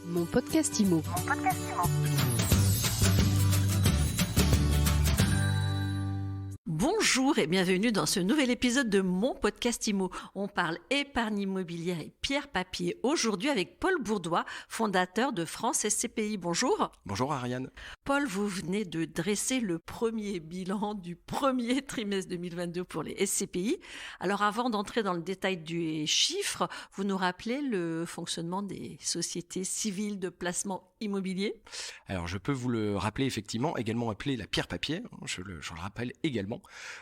Mon podcast IMO. Bonjour et bienvenue dans ce nouvel épisode de mon podcast IMO. On parle épargne immobilière et pierre papier aujourd'hui avec Paul Bourdois, fondateur de France SCPI. Bonjour. Bonjour Ariane. Paul, vous venez de dresser le premier bilan du premier trimestre 2022 pour les SCPI. Alors avant d'entrer dans le détail des chiffres, vous nous rappelez le fonctionnement des sociétés civiles de placement immobilier ? Alors je peux vous le rappeler effectivement, également appelée la pierre papier, je le rappelle également.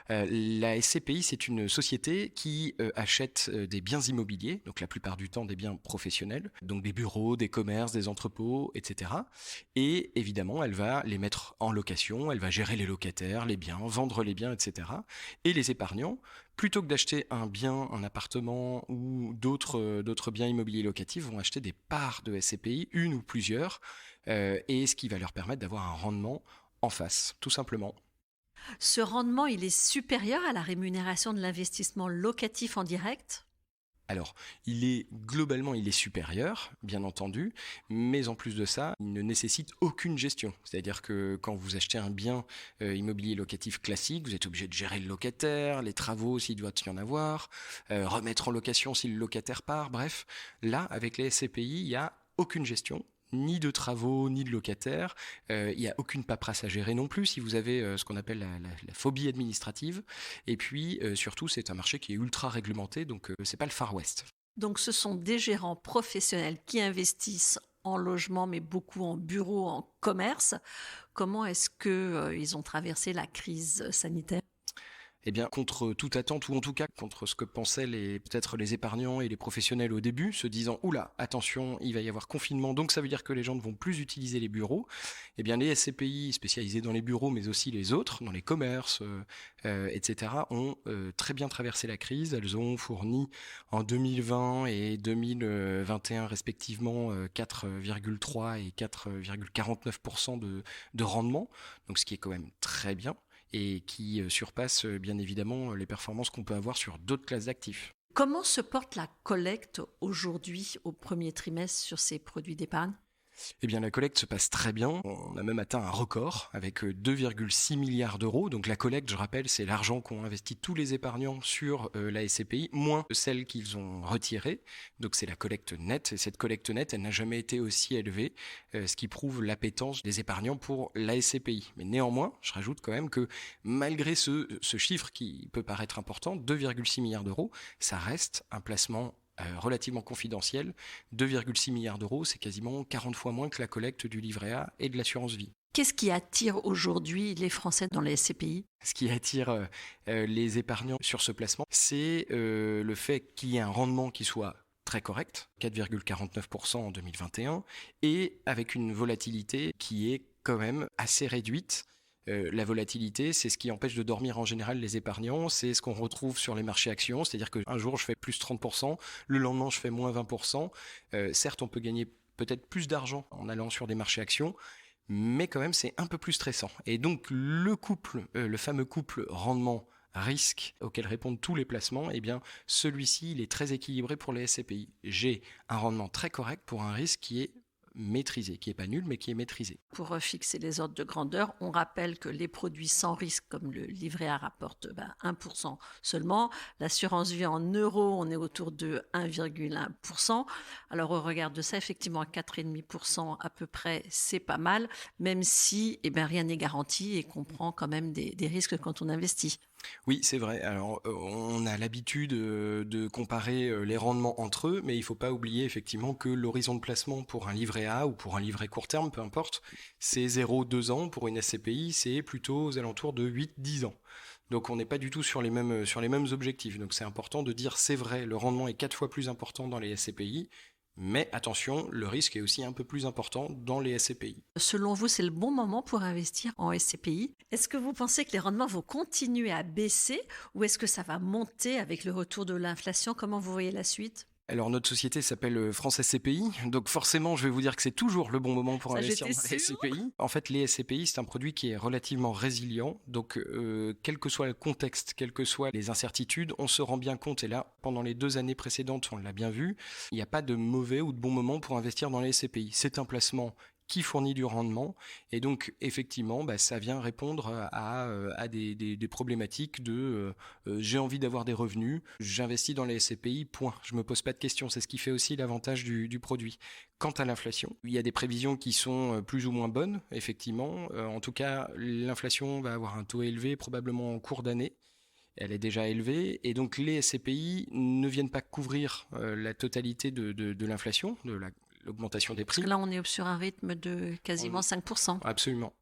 La SCPI, c'est une société qui achète des biens immobiliers, donc la plupart du temps des biens professionnels, donc des bureaux, des commerces, des entrepôts, etc. Et évidemment, elle va les mettre en location, elle va gérer les locataires, les biens, vendre les biens, etc. Et les épargnants, plutôt que d'acheter un bien, un appartement ou d'autres biens immobiliers locatifs, vont acheter des parts de SCPI, une ou plusieurs, et ce qui va leur permettre d'avoir un rendement en face, tout simplement. Ce rendement, il est supérieur à la rémunération de l'investissement locatif en direct ? Alors, il est supérieur, bien entendu, mais en plus de ça, il ne nécessite aucune gestion. C'est-à-dire que quand vous achetez un bien immobilier locatif classique, vous êtes obligé de gérer le locataire, les travaux s'il doit y en avoir, remettre en location si le locataire part, bref. Là, avec les SCPI, il n'y a aucune gestion. Ni de travaux, ni de locataires. Il n'y a aucune paperasse à gérer non plus si vous avez ce qu'on appelle la phobie administrative. Et puis, surtout, c'est un marché qui est ultra réglementé, donc c'est pas le Far West. Donc ce sont des gérants professionnels qui investissent en logement, mais beaucoup en bureau, en commerce. Comment est-ce qu'ils ont traversé la crise sanitaire ? Eh bien, contre toute attente, ou en tout cas contre ce que pensaient peut-être les épargnants et les professionnels au début, se disant « Oula, attention, il va y avoir confinement, donc ça veut dire que les gens ne vont plus utiliser les bureaux », eh bien les SCPI spécialisés dans les bureaux, mais aussi les autres, dans les commerces, etc., ont très bien traversé la crise. Elles ont fourni en 2020 et 2021 respectivement 4,3 et 4,49% de rendement, donc ce qui est quand même très bien, et qui surpasse bien évidemment les performances qu'on peut avoir sur d'autres classes d'actifs. Comment se porte la collecte aujourd'hui au premier trimestre sur ces produits d'épargne ? Eh bien, la collecte se passe très bien. On a même atteint un record avec 2,6 milliards d'euros. Donc la collecte, je rappelle, c'est l'argent qu'ont investi tous les épargnants sur la SCPI, moins celle qu'ils ont retirée. Donc c'est la collecte nette. Et cette collecte nette, elle n'a jamais été aussi élevée, ce qui prouve l'appétence des épargnants pour la SCPI. Mais néanmoins, je rajoute quand même que malgré ce chiffre qui peut paraître important, 2,6 milliards d'euros, ça reste un placement relativement confidentiel. 2,6 milliards d'euros, c'est quasiment 40 fois moins que la collecte du livret A et de l'assurance vie. Qu'est-ce qui attire aujourd'hui les Français dans les SCPI ? Ce qui attire les épargnants sur ce placement, c'est le fait qu'il y ait un rendement qui soit très correct, 4,49% en 2021, et avec une volatilité qui est quand même assez réduite. La volatilité, c'est ce qui empêche de dormir en général les épargnants, c'est ce qu'on retrouve sur les marchés actions, c'est-à-dire qu'un jour je fais plus 30%, le lendemain je fais moins 20%. Certes, on peut gagner peut-être plus d'argent en allant sur des marchés actions, mais quand même c'est un peu plus stressant. Et donc le fameux couple rendement-risque auquel répondent tous les placements, eh bien celui-ci il est très équilibré pour les SCPI. J'ai un rendement très correct pour un risque qui est maîtrisé, qui est pas nul mais qui est maîtrisé. Pour fixer les ordres de grandeur, on rappelle que les produits sans risque comme le livret A rapportent 1% seulement. L'assurance vie en euros, on est autour de 1,1%. Alors au regard de ça, effectivement, à 4,5% à peu près, c'est pas mal, même si rien n'est garanti et qu'on prend quand même des risques quand on investit. Oui, c'est vrai. Alors, on a l'habitude de comparer les rendements entre eux, mais il faut pas oublier effectivement que l'horizon de placement pour un livret A ou pour un livret court terme, peu importe, c'est 0,2 ans. Pour une SCPI, c'est plutôt aux alentours de 8-10 ans. Donc, on n'est pas du tout sur les mêmes objectifs. Donc, c'est important de dire, c'est vrai, le rendement est 4 fois plus important dans les SCPI. Mais attention, le risque est aussi un peu plus important dans les SCPI. Selon vous, c'est le bon moment pour investir en SCPI ? Est-ce que vous pensez que les rendements vont continuer à baisser ou est-ce que ça va monter avec le retour de l'inflation ? Comment vous voyez la suite ? Alors notre société s'appelle France SCPI, donc forcément je vais vous dire que c'est toujours le bon moment pour investir dans les SCPI. En fait les SCPI c'est un produit qui est relativement résilient, donc quel que soit le contexte, quelles que soient les incertitudes, on se rend bien compte, et là pendant les 2 années précédentes on l'a bien vu, il n'y a pas de mauvais ou de bon moment pour investir dans les SCPI. C'est un placement qui fournit du rendement, et donc effectivement ça vient répondre à des problématiques de j'ai envie d'avoir des revenus, j'investis dans les SCPI, point. Je me pose pas de questions, c'est ce qui fait aussi l'avantage du produit. Quant à l'inflation, il y a des prévisions qui sont plus ou moins bonnes, effectivement. En tout cas, l'inflation va avoir un taux élevé probablement en cours d'année. Elle est déjà élevée, et donc les SCPI ne viennent pas couvrir la totalité de l'inflation, l'augmentation des prix. Parce que là, on est sur un rythme de quasiment 5%. Absolument.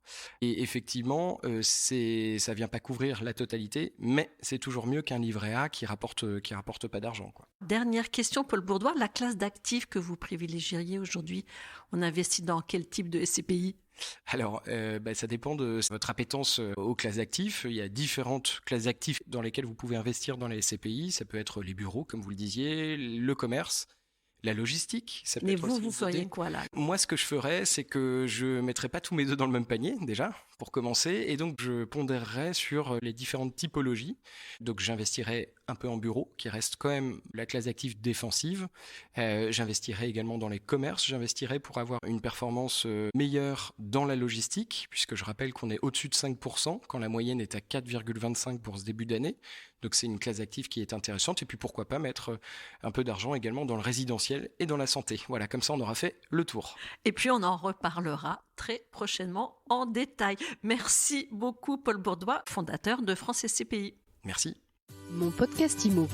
Et effectivement, ça vient pas couvrir la totalité, mais c'est toujours mieux qu'un livret A qui rapporte pas d'argent, quoi. Dernière question, Paul Bourdois. La classe d'actifs que vous privilégieriez aujourd'hui, on investit dans quel type de SCPI ? Alors, ça dépend de votre appétence aux classes d'actifs. Il y a différentes classes d'actifs dans lesquelles vous pouvez investir dans les SCPI. Ça peut être les bureaux, comme vous le disiez, le commerce, la logistique. Ça peut Mais être vous, aussi vous feriez quoi là ? Moi, ce que je ferais, c'est que je mettrais pas tous mes œufs dans le même panier, déjà, pour commencer, et donc je pondérerais sur les différentes typologies. Donc j'investirais un peu en bureau, qui reste quand même la classe d'actifs défensive. J'investirais également dans les commerces. J'investirais pour avoir une performance meilleure dans la logistique, puisque je rappelle qu'on est au-dessus de 5%, quand la moyenne est à 4,25% pour ce début d'année. Donc c'est une classe d'actifs qui est intéressante. Et puis pourquoi pas mettre un peu d'argent également dans le résidentiel et dans la santé. Voilà, comme ça on aura fait le tour. Et puis on en reparlera très prochainement en détail. Merci beaucoup Paul Bourdois, fondateur de France SCPI. Merci. Mon podcast IMO.